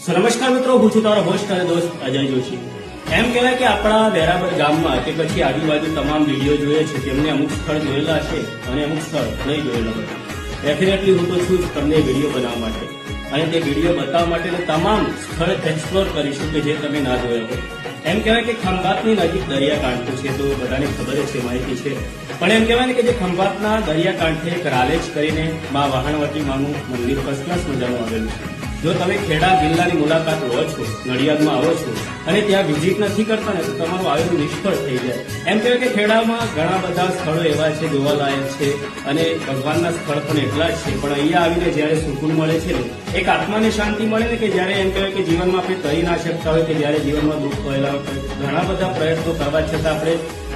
નમસ્કાર મિત્રો, હું છું તારો હોસ્ટ અને દોસ્ત અજય જોશી। એમ કહેવાય કે આપણા વેરાવળ ગામમાં કે પછી આજુબાજુ તમામ વિડીયો જોઈએ છે તેમને અમુક સ્થળ જોયેલા છે અને અમુક સ્થળ નહીં જોયેલા હોય। ડેફિનેટલી હું તો છું જ તમને વિડીયો બનાવવા માટે અને તે વિડીયો બતાવવા માટે તમામ સ્થળ એક્સપ્લોર કરીશું કે જે તમે ના જોયા હોય। એમ કહેવાય કે ખંભાતની નજીક દરિયાકાંઠો છે, તો બધાને ખબર જ છે, માહિતી છે, પણ એમ કહેવાય ને કે જે ખંભાતના દરિયાકાંઠે એક રાલેજ કરીને મા વહાણવટી માનું મંદિર ફર્સ્ટ ક્લાસ મજાનું આવેલું છે। જો તમે ખેડા જિલ્લાની મુલાકાત લો છો, નડિયાદમાં આવો છો અને ત્યાં વિઝિટ નથી કરતા ને તો તમારું આયોજન નિષ્ફળ થઈ જાય। એમ કહેવાય કે ખેડામાં ઘણા બધા સ્થળો એવા છે જોવાલાયક છે અને ભગવાનના સ્થળ પણ એટલા જ છે, પણ અહીંયા આવીને જયારે સુકૂન મળે છે ને, એક આત્માને શાંતિ મળે ને કે જયારે એમ કહેવાય કે જીવનમાં આપણે કરી ના શકતા હોય, કે જયારે જીવનમાં દુઃખ થયેલા હોય, ઘણા બધા પ્રયત્નો કરવા છતાં આપણે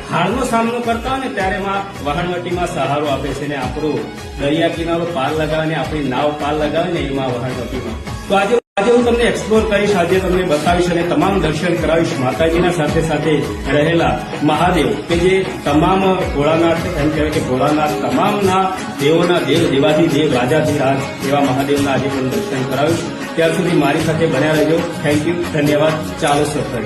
હારનો સામનો કરતા હોય ને ત્યારે માં વહાણવટીમાં સહારો આપે છે ને આપણો દરિયા કિનારો પાર લગાવે ને આપણી નાવ પાર લગાવે ને એમાં વહાણવટીમાં। તો આજે હું તમને એક્સપ્લોર કરીશ, આજે તમને બતાવીશ અને તમામ દર્શન કરાવીશ માતાજીના સાથે સાથે રહેલા મહાદેવ કે જે તમામ ભોળાનાથ, એમ કહેવાય કે ભોળાનાથ તમામના દેવોના દેવ, દેવાધિદેવ, રાજાધિરાજ એવા મહાદેવના આજે પણ દર્શન કરાવીશ। ત્યાર સુધી મારી સાથે બન્યા રહેજો। થેન્ક યુ, ધન્યવાદ। ચાલો સફર।